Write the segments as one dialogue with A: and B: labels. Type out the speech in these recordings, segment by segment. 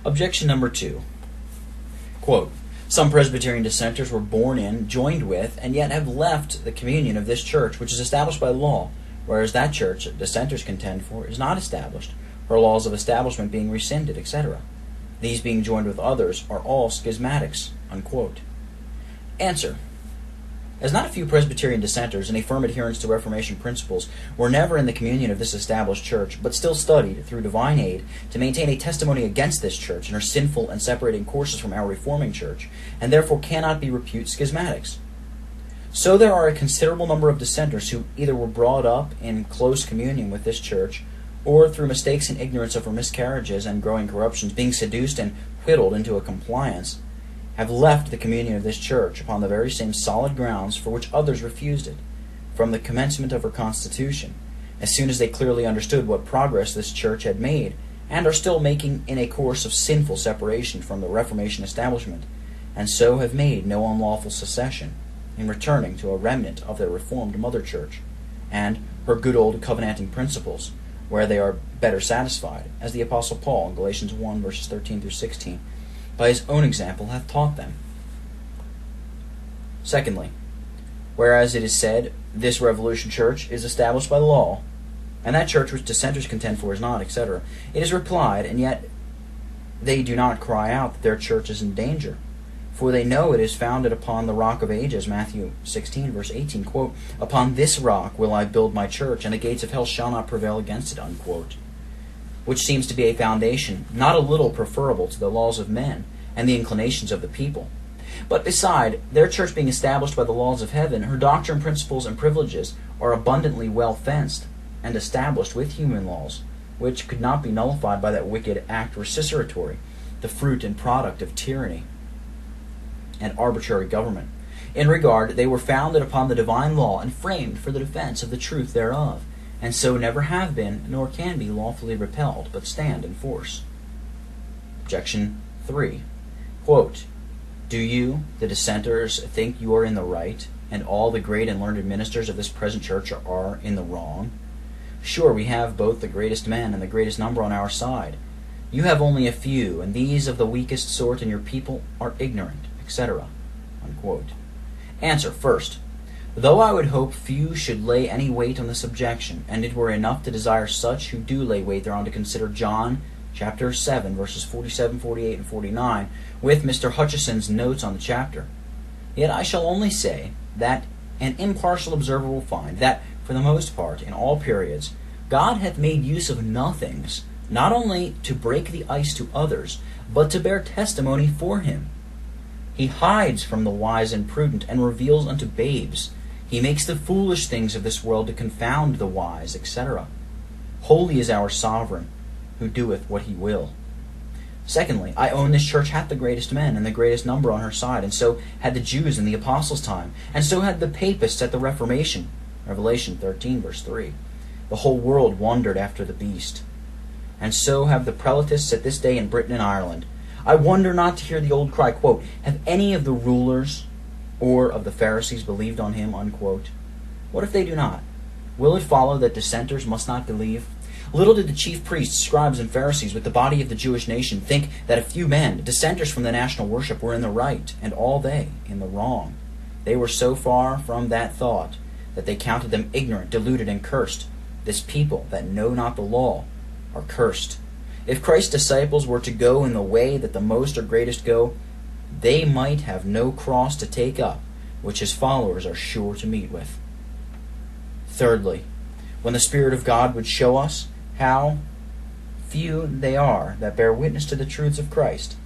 A: Objection number 2. Quote, some Presbyterian dissenters were born in, joined with, and yet have left the communion of this church, which is established by law, whereas that church that dissenters contend for is not established, her laws of establishment being rescinded, etc. These being joined with others are all schismatics. Unquote. Answer. As not a few Presbyterian dissenters, in a firm adherence to Reformation principles, were never in the communion of this established church, but still studied, through divine aid, to maintain a testimony against this church and her sinful and separating courses from our reforming church, and therefore cannot be reputed schismatics. So there are a considerable number of dissenters who either were brought up in close communion with this church, or through mistakes and ignorance of her miscarriages and growing corruptions, being seduced and whittled into a compliance, have left the communion of this church upon the very same solid grounds for which others refused it, from the commencement of her constitution, as soon as they clearly understood what progress this church had made, and are still making in a course of sinful separation from the Reformation establishment, and so have made no unlawful secession, in returning to a remnant of their Reformed mother church, and her good old covenanting principles, where they are better satisfied, as the Apostle Paul in Galatians 1, verses 13 through 16, by his own example hath taught them. Secondly, whereas it is said, this Revolution Church is established by law, and that church which dissenters contend for is not, etc., it is replied, and yet they do not cry out that their church is in danger, for they know it is founded upon the rock of ages, Matthew 16, verse 18, quote, upon this rock will I build my church, and the gates of hell shall not prevail against it, unquote. Which seems to be a foundation not a little preferable to the laws of men and the inclinations of the people. But beside, their church being established by the laws of heaven, her doctrine, principles, and privileges are abundantly well fenced and established with human laws, which could not be nullified by that wicked act recisseratory, the fruit and product of tyranny and arbitrary government. In regard, they were founded upon the divine law and framed for the defense of the truth thereof, and so never have been, nor can be lawfully repelled, but stand in force. Objection 3. Quote, do you, the dissenters, think you are in the right, and all the great and learned ministers of this present church are in the wrong? Sure, we have both the greatest men and the greatest number on our side. You have only a few, and these of the weakest sort, and your people are ignorant, etc. Unquote. Answer. First, though I would hope few should lay any weight on this objection, and it were enough to desire such who do lay weight thereon to consider John chapter 7, verses 47, 48, and 49, with Mr. Hutcheson's notes on the chapter, yet I shall only say that an impartial observer will find that, for the most part, in all periods, God hath made use of nothings, not only to break the ice to others, but to bear testimony for him. He hides from the wise and prudent, and reveals unto babes. He makes the foolish things of this world to confound the wise, etc. Holy is our sovereign, who doeth what he will. Secondly, I own this church hath the greatest men and the greatest number on her side, and so had the Jews in the apostles' time, and so had the papists at the Reformation. Revelation 13, verse 3. The whole world wondered after the beast. And so have the prelatists at this day in Britain and Ireland. I wonder not to hear the old cry, quote, have any of the rulers or of the Pharisees believed on him, unquote. What if they do not? Will it follow that dissenters must not believe? Little did the chief priests, scribes, and Pharisees with the body of the Jewish nation think that a few men, dissenters from the national worship, were in the right, and all they in the wrong. They were so far from that thought that they counted them ignorant, deluded, and cursed. This people that know not the law are cursed. If Christ's disciples were to go in the way that the most or greatest go, they might have no cross to take up, which his followers are sure to meet with. Thirdly, when the Spirit of God would show us how few they are that bear witness to the truths of Christ,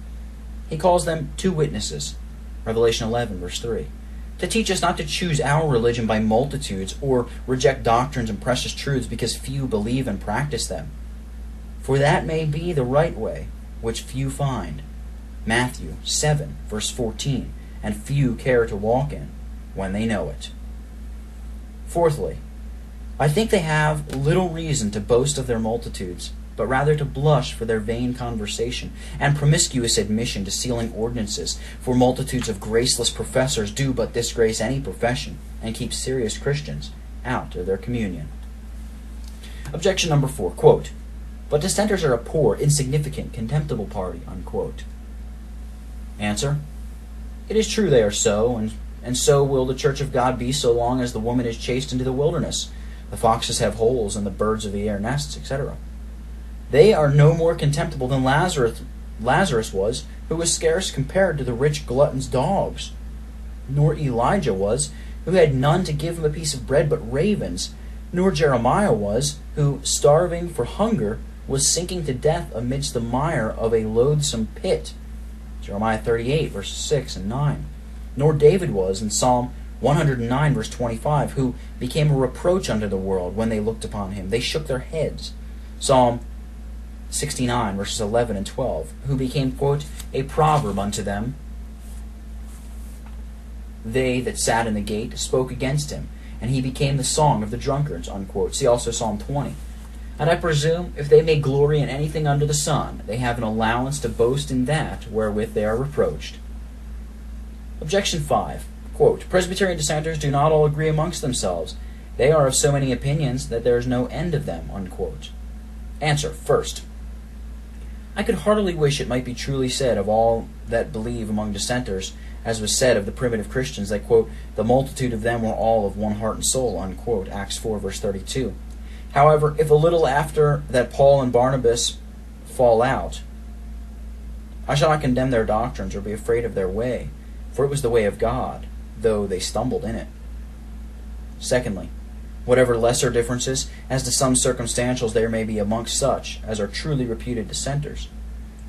A: he calls them two witnesses, Revelation 11, verse 3, to teach us not to choose our religion by multitudes or reject doctrines and precious truths because few believe and practice them. For that may be the right way, which few find, Matthew 7, verse 14, and few care to walk in when they know it. Fourthly, I think they have little reason to boast of their multitudes, but rather to blush for their vain conversation and promiscuous admission to sealing ordinances, for multitudes of graceless professors do but disgrace any profession, and keep serious Christians out of their communion. Objection number 4, quote, but dissenters are a poor, insignificant, contemptible party, unquote. Answer: it is true they are so, and so will the church of God be so long as the woman is chased into the wilderness, the foxes have holes, and the birds of the air nests, etc. They are no more contemptible than Lazarus was, who was scarce compared to the rich glutton's dogs, nor Elijah was, who had none to give him a piece of bread but ravens, nor Jeremiah was, who, starving for hunger, was sinking to death amidst the mire of a loathsome pit. Jeremiah 38, verses 6 and 9. Nor David was, in Psalm 109, verse 25, who became a reproach unto the world when they looked upon him. They shook their heads. Psalm 69, verses 11 and 12, who became, quote, a proverb unto them. They that sat in the gate spoke against him, and he became the song of the drunkards, unquote. See also Psalm 20. And I presume, if they may glory in anything under the sun, they have an allowance to boast in that wherewith they are reproached. Objection 5. Quote, Presbyterian dissenters do not all agree amongst themselves. They are of so many opinions that there is no end of them, unquote. Answer. First, I could heartily wish it might be truly said of all that believe among dissenters, as was said of the primitive Christians, that, quote, the multitude of them were all of one heart and soul, unquote, Acts 4, verse 32. However, if a little after that Paul and Barnabas fall out, I shall not condemn their doctrines or be afraid of their way, for it was the way of God, though they stumbled in it. Secondly, whatever lesser differences as to some circumstantials there may be amongst such as are truly reputed dissenters,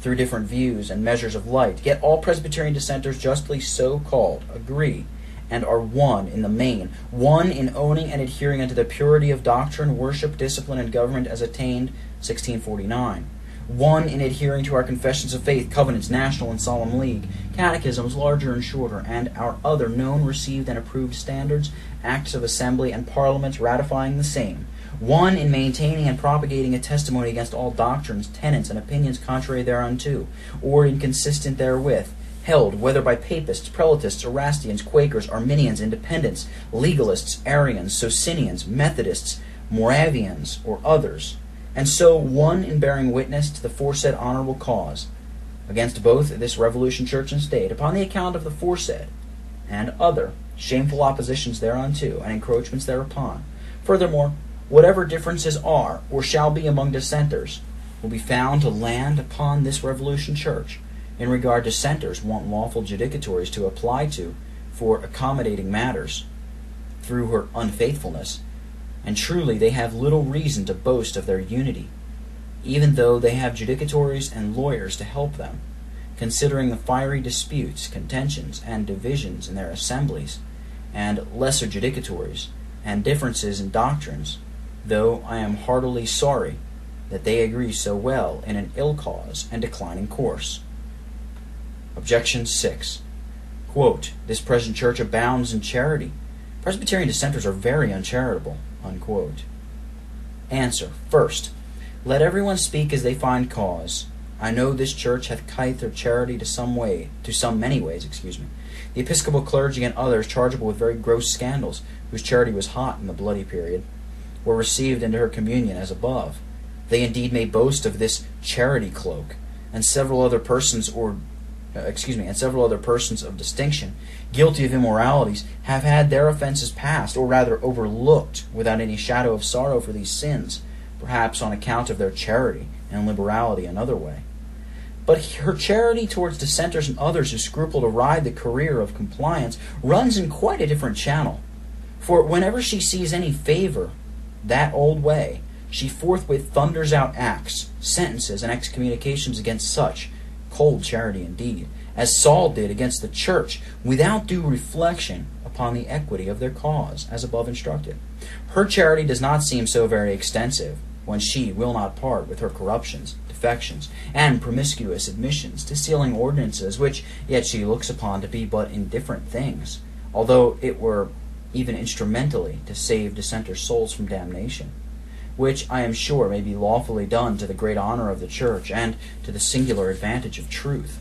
A: through different views and measures of light, yet all Presbyterian dissenters justly so called agree, and are one in the main, one in owning and adhering unto the purity of doctrine, worship, discipline, and government as attained 1649, one in adhering to our confessions of faith, covenants, national and solemn league, catechisms larger and shorter, and our other known, received, and approved standards, acts of assembly, and parliaments ratifying the same, one in maintaining and propagating a testimony against all doctrines, tenets, and opinions contrary thereunto, or inconsistent therewith, held, whether by Papists, Prelatists, Erastians, Quakers, Arminians, Independents, Legalists, Arians, Socinians, Methodists, Moravians, or others, and so one in bearing witness to the foresaid honorable cause, against both this Revolution Church and State, upon the account of the foresaid, and other shameful oppositions thereunto, and encroachments thereupon. Furthermore, whatever differences are, or shall be among dissenters, will be found to land upon this Revolution Church, in regard dissenters want lawful judicatories to apply to for accommodating matters through her unfaithfulness, and truly they have little reason to boast of their unity, even though they have judicatories and lawyers to help them, considering the fiery disputes, contentions, and divisions in their assemblies, and lesser judicatories, and differences in doctrines, though I am heartily sorry that they agree so well in an ill cause and declining course. Objection 6. Quote, this present church abounds in charity. Presbyterian dissenters are very uncharitable, unquote. Answer. First, let everyone speak as they find cause. I know this church hath kithed her charity to some many ways. The Episcopal clergy and others chargeable with very gross scandals, whose charity was hot in the bloody period, were received into her communion as above. They indeed may boast of this charity cloak, and several other persons of distinction, guilty of immoralities, have had their offenses passed, or rather overlooked, without any shadow of sorrow for these sins, perhaps on account of their charity and liberality another way. But her charity towards dissenters and others who scruple to ride the career of compliance runs in quite a different channel. For whenever she sees any favor that old way, she forthwith thunders out acts, sentences, and excommunications against such, cold charity indeed, as Saul did against the church, without due reflection upon the equity of their cause, as above instructed. Her charity does not seem so very extensive, when she will not part with her corruptions, defections, and promiscuous admissions to sealing ordinances, which yet she looks upon to be but indifferent things, although it were even instrumentally to save dissenters' souls from damnation, which I am sure may be lawfully done to the great honor of the church and to the singular advantage of truth.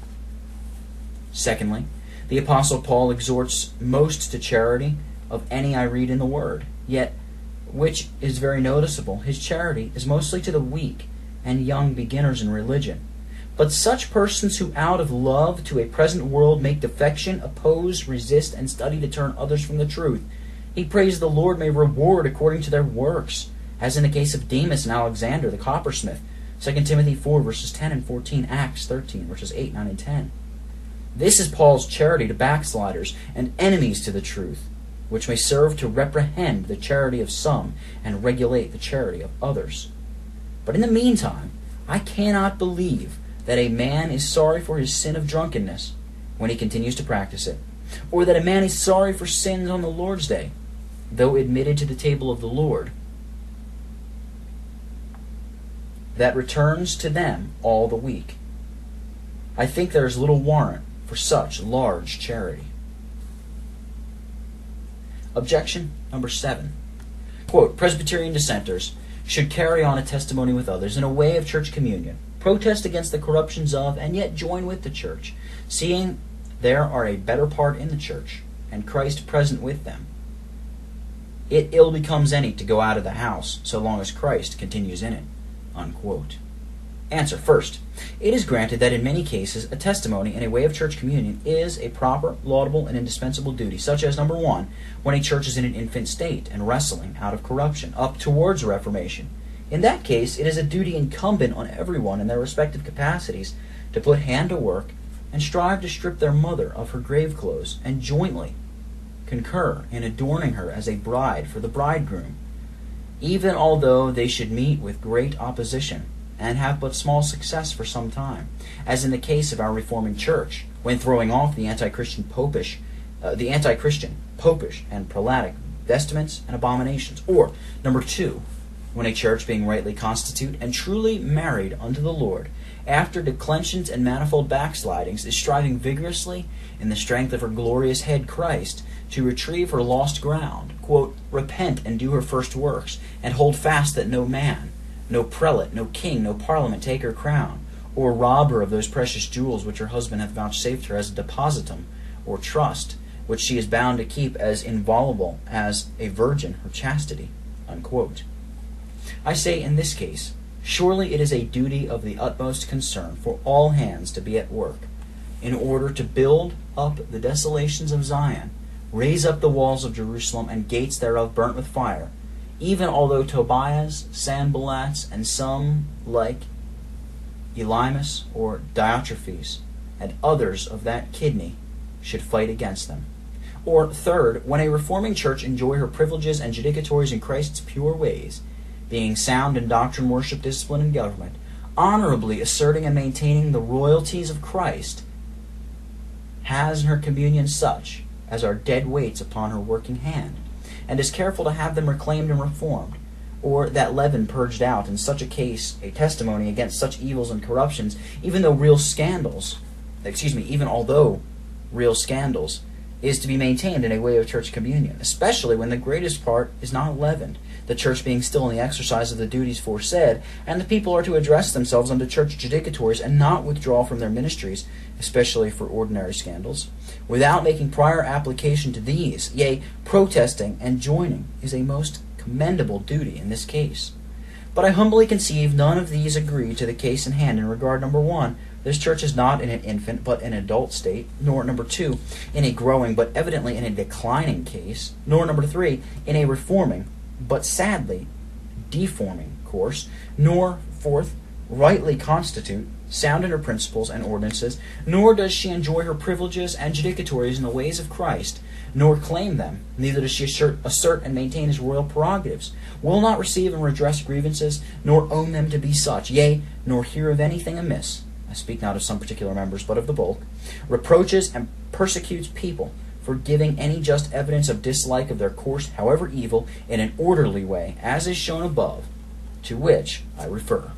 A: Secondly, the Apostle Paul exhorts most to charity of any I read in the Word, yet, which is very noticeable, his charity is mostly to the weak and young beginners in religion. But such persons who out of love to a present world make defection, oppose, resist, and study to turn others from the truth, he prays the Lord may reward according to their works, as in the case of Demas and Alexander the coppersmith, 2 Timothy 4 verses 10 and 14, Acts 13 verses 8, 9, and 10. This is Paul's charity to backsliders and enemies to the truth, which may serve to reprehend the charity of some and regulate the charity of others. But in the meantime, I cannot believe that a man is sorry for his sin of drunkenness when he continues to practice it, or that a man is sorry for sins on the Lord's Day, though admitted to the table of the Lord, that returns to them all the week. I think there is little warrant for such large charity. Objection number 7. Quote, Presbyterian dissenters should carry on a testimony with others in a way of church communion, protest against the corruptions of, and yet join with the church, seeing there are a better part in the church, and Christ present with them. It ill becomes any to go out of the house, so long as Christ continues in it. Unquote. Answer. First, it is granted that in many cases a testimony in a way of church communion is a proper, laudable, and indispensable duty, such as, number 1, when a church is in an infant state and wrestling out of corruption, up towards Reformation. In that case, it is a duty incumbent on everyone in their respective capacities to put hand to work and strive to strip their mother of her grave clothes, and jointly concur in adorning her as a bride for the bridegroom, even although they should meet with great opposition and have but small success for some time, as in the case of our Reforming Church, when throwing off the anti-Christian, popish, and prelatic vestments and abominations. Or, number 2, when a church, being rightly constituted and truly married unto the Lord, after declensions and manifold backslidings, is striving vigorously in the strength of her glorious head Christ to retrieve her lost ground, quote, repent and do her first works, and hold fast that no man, no prelate, no king, no parliament take her crown, or rob her of those precious jewels which her husband hath vouchsafed her as a depositum or trust, which she is bound to keep as inviolable as a virgin her chastity. Unquote. I say in this case, surely it is a duty of the utmost concern for all hands to be at work, in order to build up the desolations of Zion, raise up the walls of Jerusalem, and gates thereof burnt with fire, even although Tobias, Sanballats, and some like Elymas or Diotrephes, and others of that kidney, should fight against them. Or, third, when a reforming church enjoy her privileges and judicatories in Christ's pure ways, being sound in doctrine, worship, discipline, and government, honorably asserting and maintaining the royalties of Christ, has in her communion such as are dead weights upon her working hand, and is careful to have them reclaimed and reformed, or that leaven purged out, in such a case a testimony against such evils and corruptions, even although real scandals, is to be maintained in a way of church communion, especially when the greatest part is not leavened, the church being still in the exercise of the duties foresaid, and the people are to address themselves unto church judicatories, and not withdraw from their ministries, especially for ordinary scandals, without making prior application to these. Yea, protesting and joining is a most commendable duty in this case. But I humbly conceive none of these agree to the case in hand in regard, number 1, this church is not in an infant but an adult state, nor, number 2, in a growing but evidently in a declining case, nor, number 3, in a reforming but sadly deforming course, nor, 4th, rightly constitute, sound in her principles and ordinances, nor does she enjoy her privileges and judicatories in the ways of Christ, nor claim them, neither does she assert and maintain his royal prerogatives, will not receive and redress grievances, nor own them to be such, yea, nor hear of anything amiss, I speak not of some particular members, but of the bulk, reproaches and persecutes people for giving any just evidence of dislike of their course, however evil, in an orderly way, as is shown above, to which I refer.